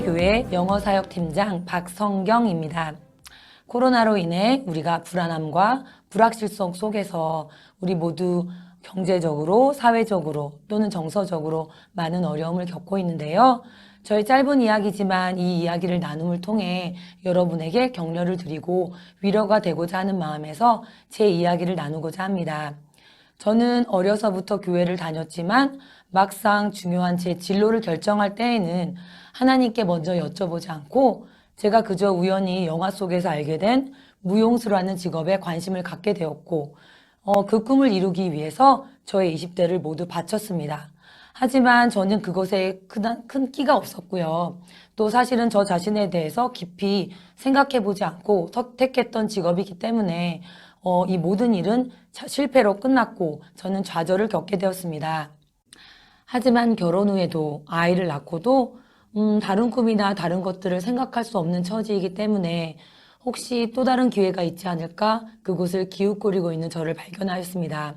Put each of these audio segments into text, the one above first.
기쁨의 교회 영어사역팀장 박성경입니다. 코로나로 인해 우리가 불안함과 불확실성 속에서 우리 모두 경제적으로, 사회적으로 또는 정서적으로 많은 어려움을 겪고 있는데요. 저희 짧은 이야기지만 이 이야기를 나눔을 통해 여러분에게 격려를 드리고 위로가 되고자 하는 마음에서 제 이야기를 나누고자 합니다. 저는 어려서부터 교회를 다녔지만 막상 중요한 제 진로를 결정할 때에는 하나님께 먼저 여쭤보지 않고 제가 그저 우연히 영화 속에서 알게 된 무용수라는 직업에 관심을 갖게 되었고 그 꿈을 이루기 위해서 저의 20대를 모두 바쳤습니다. 하지만 저는 그것에 큰 끼가 없었고요. 또 사실은 저 자신에 대해서 깊이 생각해보지 않고 택했던 직업이기 때문에 이 모든 일은 실패로 끝났고 저는 좌절을 겪게 되었습니다. 하지만 결혼 후에도 아이를 낳고도 다른 꿈이나 다른 것들을 생각할 수 없는 처지이기 때문에 혹시 또 다른 기회가 있지 않을까 그곳을 기웃거리고 있는 저를 발견하였습니다.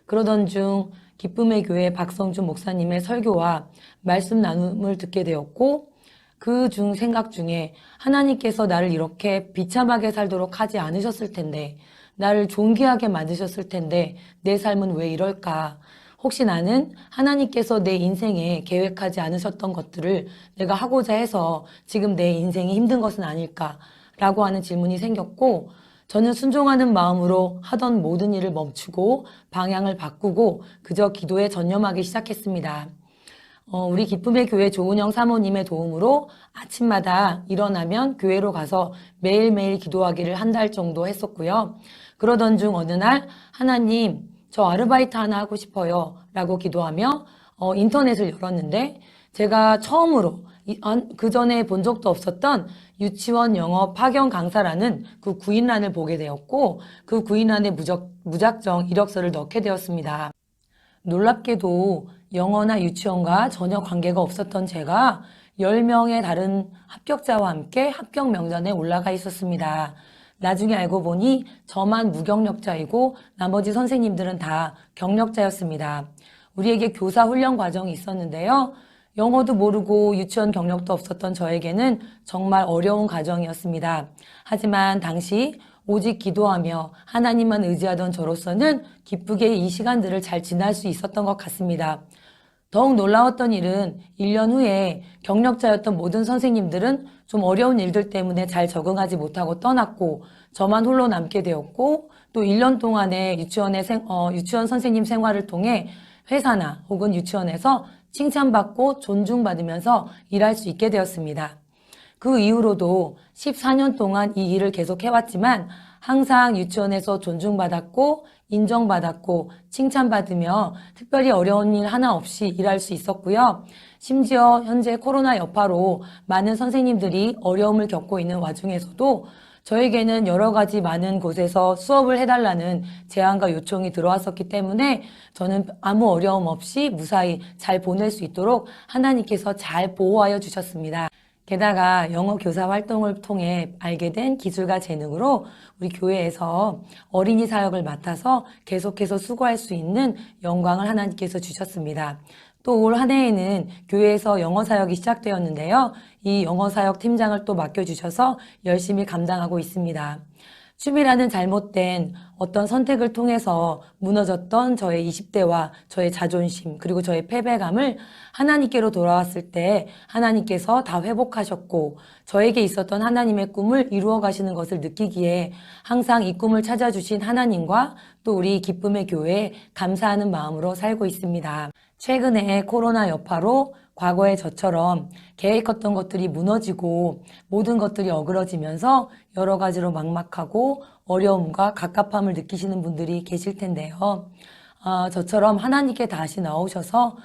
그러던 중 기쁨의 교회 박성준 목사님의 설교와 말씀 나눔을 듣게 되었고 그 중 생각 중에 하나님께서 나를 이렇게 비참하게 살도록 하지 않으셨을 텐데 나를 존귀하게 만드셨을 텐데 내 삶은 왜 이럴까? 혹시 나는 하나님께서 내 인생에 계획하지 않으셨던 것들을 내가 하고자 해서 지금 내 인생이 힘든 것은 아닐까? 라고 하는 질문이 생겼고 저는 순종하는 마음으로 하던 모든 일을 멈추고 방향을 바꾸고 그저 기도에 전념하기 시작했습니다. 우리 기쁨의 교회 조은영 사모님의 도움으로 아침마다 일어나면 교회로 가서 매일매일 기도하기를 한 달 정도 했었고요. 그러던 중 어느 날 하나님 저 아르바이트 하나 하고 싶어요 라고 기도하며 인터넷을 열었는데 제가 처음으로 그 전에 본 적도 없었던 유치원 영어 파견 강사라는 그 구인란을 보게 되었고 그 구인란에 무작정 이력서를 넣게 되었습니다. 놀랍게도 영어나 유치원과 전혀 관계가 없었던 제가 10명의 다른 합격자와 함께 합격 명단에 올라가 있었습니다. 나중에 알고 보니 저만 무경력자이고 나머지 선생님들은 다 경력자였습니다. 우리에게 교사 훈련 과정이 있었는데요. 영어도 모르고 유치원 경력도 없었던 저에게는 정말 어려운 과정이었습니다. 하지만 당시 오직 기도하며 하나님만 의지하던 저로서는 기쁘게 이 시간들을 잘 지날 수 있었던 것 같습니다. 더욱 놀라웠던 일은 1년 후에 경력자였던 모든 선생님들은 좀 어려운 일들 때문에 잘 적응하지 못하고 떠났고 저만 홀로 남게 되었고 또 1년 동안의 유치원 선생님 생활을 통해 회사나 혹은 유치원에서 칭찬받고 존중받으면서 일할 수 있게 되었습니다. 그 이후로도 14년 동안 이 일을 계속 해왔지만 항상 유치원에서 존중받았고 인정받았고 칭찬받으며 특별히 어려운 일 하나 없이 일할 수 있었고요. 심지어 현재 코로나 여파로 많은 선생님들이 어려움을 겪고 있는 와중에서도 저에게는 여러 가지 많은 곳에서 수업을 해달라는 제안과 요청이 들어왔었기 때문에 저는 아무 어려움 없이 무사히 잘 보낼 수 있도록 하나님께서 잘 보호하여 주셨습니다. 게다가 영어 교사 활동을 통해 알게 된 기술과 재능으로 우리 교회에서 어린이 사역을 맡아서 계속해서 수고할 수 있는 영광을 하나님께서 주셨습니다. 또 올 한 해에는 교회에서 영어 사역이 시작되었는데요. 이 영어 사역 팀장을 또 맡겨주셔서 열심히 감당하고 있습니다. 취미라는 잘못된 어떤 선택을 통해서 무너졌던 저의 20대와 저의 자존심 그리고 저의 패배감을 하나님께로 돌아왔을 때 하나님께서 다 회복하셨고 저에게 있었던 하나님의 꿈을 이루어 가시는 것을 느끼기에 항상 이 꿈을 찾아주신 하나님과 또 우리 기쁨의 교회에 감사하는 마음으로 살고 있습니다. 최근에 코로나 여파로 과거에 저처럼 계획했던 것들이 무너지고 모든 것들이 어그러지면서 여러 가지로 막막하고 어려움과 갑갑함을 느끼시는 분들이 계실 텐데요. 저처럼 하나님께 다시 나오셔서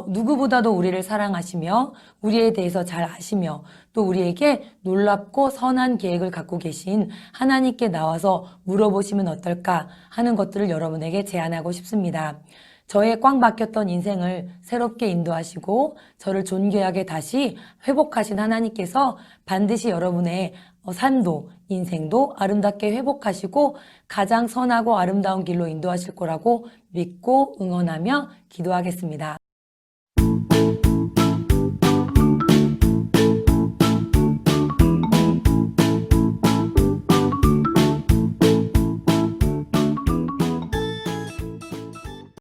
누구보다도 우리를 사랑하시며 우리에 대해서 잘 아시며 또 우리에게 놀랍고 선한 계획을 갖고 계신 하나님께 나와서 물어보시면 어떨까 하는 것들을 여러분에게 제안하고 싶습니다. 저의 꽉 막혔던 인생을 새롭게 인도하시고 저를 존귀하게 다시 회복하신 하나님께서 반드시 여러분의 삶도 인생도 아름답게 회복하시고 가장 선하고 아름다운 길로 인도하실 거라고 믿고 응원하며 기도하겠습니다.